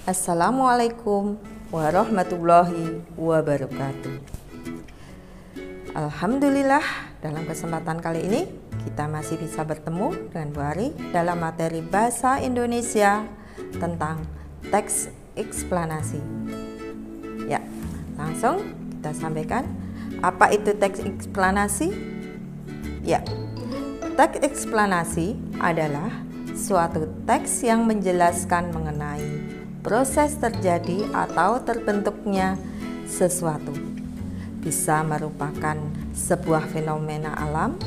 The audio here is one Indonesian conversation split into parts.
Assalamualaikum warahmatullahi wabarakatuh. Alhamdulillah, dalam kesempatan kali ini kita masih bisa bertemu dengan Bu Ari dalam materi Bahasa Indonesia tentang teks eksplanasi. Ya, langsung kita sampaikan, apa itu teks eksplanasi? Ya, teks eksplanasi adalah suatu teks yang menjelaskan mengenai proses terjadi atau terbentuknya sesuatu. Bisa merupakan sebuah fenomena alam,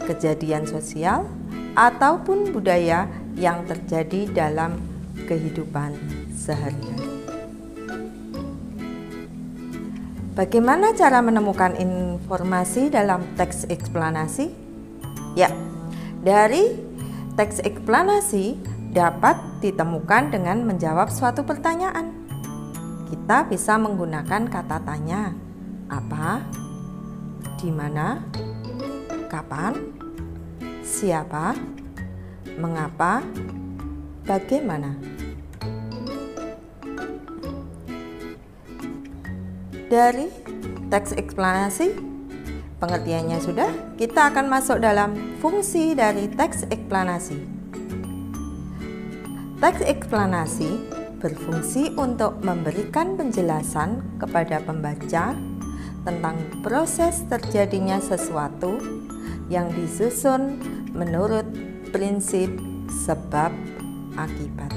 kejadian sosial, ataupun budaya yang terjadi dalam kehidupan sehari-hari. Bagaimana cara menemukan informasi dalam teks eksplanasi? Ya, dari teks eksplanasi dapat ditemukan dengan menjawab suatu pertanyaan. Kita bisa menggunakan kata tanya, apa, di mana, kapan, siapa, mengapa, bagaimana. Dari teks eksplanasi, pengertiannya sudah, kita akan masuk dalam fungsi dari teks eksplanasi. Teks eksplanasi berfungsi untuk memberikan penjelasan kepada pembaca tentang proses terjadinya sesuatu yang disusun menurut prinsip sebab akibat.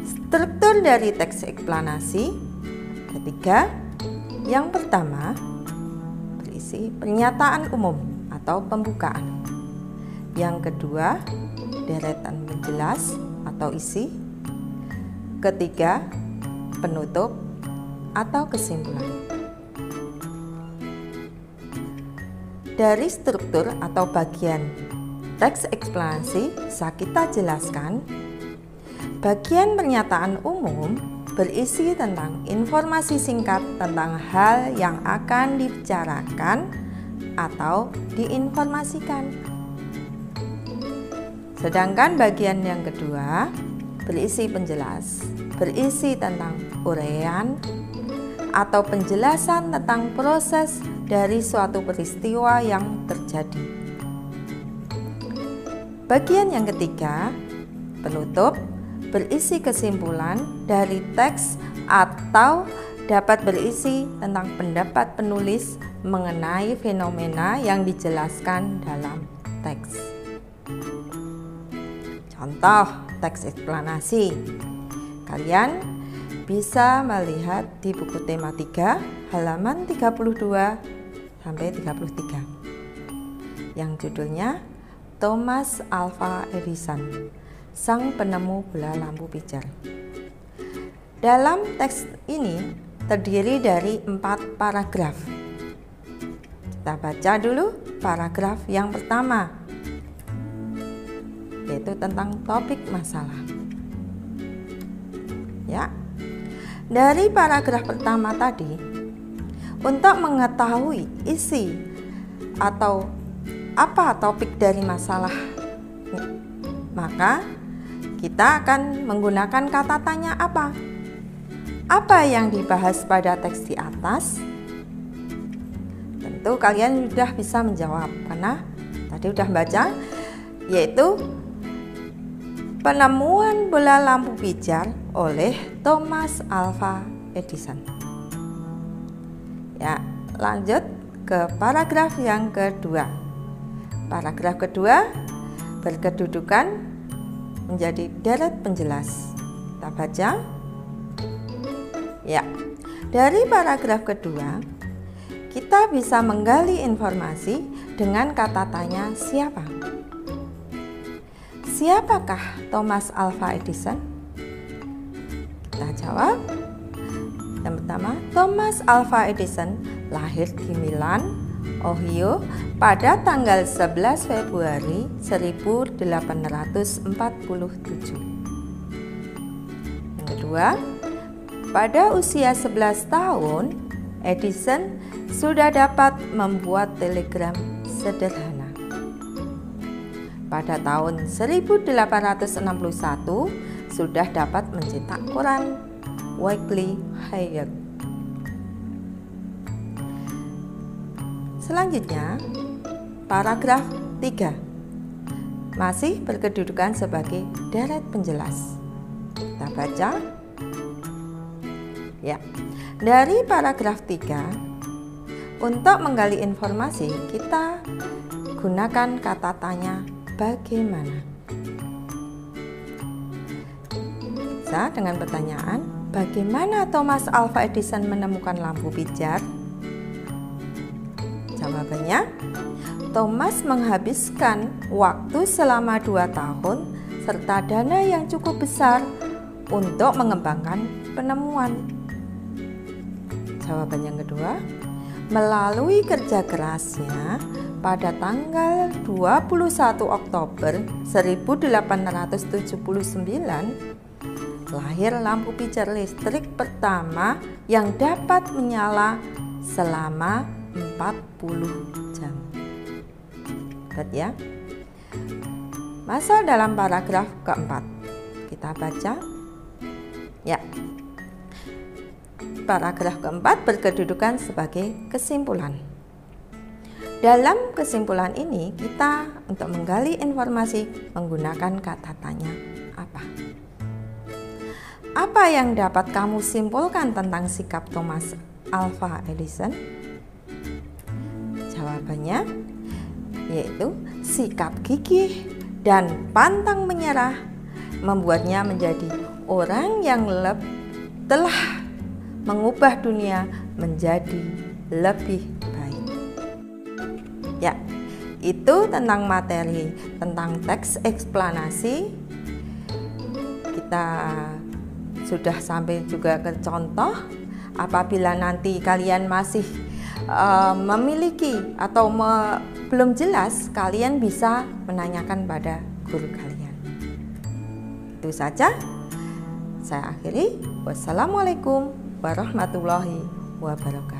Struktur dari teks eksplanasi ketiga, yang pertama berisi pernyataan umum atau pembukaan. Yang kedua, deretan penjelas atau isi. Ketiga, penutup atau kesimpulan. Dari struktur atau bagian teks eksplanasi bisa kita jelaskan, bagian pernyataan umum berisi tentang informasi singkat tentang hal yang akan dibicarakan atau diinformasikan. Sedangkan bagian yang kedua berisi penjelas, berisi tentang uraian atau penjelasan tentang proses dari suatu peristiwa yang terjadi. Bagian yang ketiga, penutup, berisi kesimpulan dari teks atau dapat berisi tentang pendapat penulis mengenai fenomena yang dijelaskan dalam teks. Contoh teks eksplanasi, kalian bisa melihat di buku tema 3 halaman 32 sampai 33 yang judulnya Thomas Alva Edison, sang penemu bola lampu pijar. Dalam teks ini terdiri dari 4 paragraf. Kita baca dulu paragraf yang pertama, yaitu tentang topik masalah. Ya. Dari paragraf pertama tadi, untuk mengetahui isi atau apa topik dari masalah, maka kita akan menggunakan kata tanya apa. Apa yang dibahas pada teks di atas? Tentu kalian sudah bisa menjawab karena tadi sudah baca, yaitu penemuan bola lampu pijar oleh Thomas Alva Edison. Ya, lanjut ke paragraf yang kedua. Paragraf kedua berkedudukan menjadi deret penjelas. Kita baca. Ya, dari paragraf kedua kita bisa menggali informasi dengan kata tanya siapa. Siapakah Thomas Alva Edison? Kita jawab. Yang pertama, Thomas Alva Edison lahir di Milan, Ohio pada tanggal 11 Februari 1847. Yang kedua, pada usia 11 tahun, Edison sudah dapat membuat telegram sederhana. pada tahun 1861 sudah dapat mencetak koran Weekly Hayek. Selanjutnya, paragraf 3 masih berkedudukan sebagai deret penjelas. Kita baca. Ya, dari paragraf 3, untuk menggali informasi kita gunakan kata tanya bagaimana. Bisa dengan pertanyaan, bagaimana Thomas Alva Edison menemukan lampu pijar? Jawabannya, Thomas menghabiskan waktu selama 2 tahun serta dana yang cukup besar untuk mengembangkan penemuan. Jawaban yang kedua, melalui kerja kerasnya pada tanggal 21 Oktober 1879 lahir lampu pijar listrik pertama yang dapat menyala selama 40 jam. Lihat ya. Masuk dalam paragraf keempat. Kita baca. Ya. Paragraf keempat berkedudukan sebagai kesimpulan. Dalam kesimpulan ini kita untuk menggali informasi menggunakan kata tanya apa. Apa yang dapat kamu simpulkan tentang sikap Thomas Alva Edison? Jawabannya yaitu sikap gigih dan pantang menyerah membuatnya menjadi orang yang telah mengubah dunia menjadi lebih baik. Ya, itu tentang materi, tentang teks eksplanasi. Kita sudah sampai juga ke contoh. Apabila nanti kalian masih memiliki atau belum jelas, kalian bisa menanyakan pada guru kalian. Itu saja. Saya akhiri. Wassalamualaikum warahmatullahi wabarakatuh.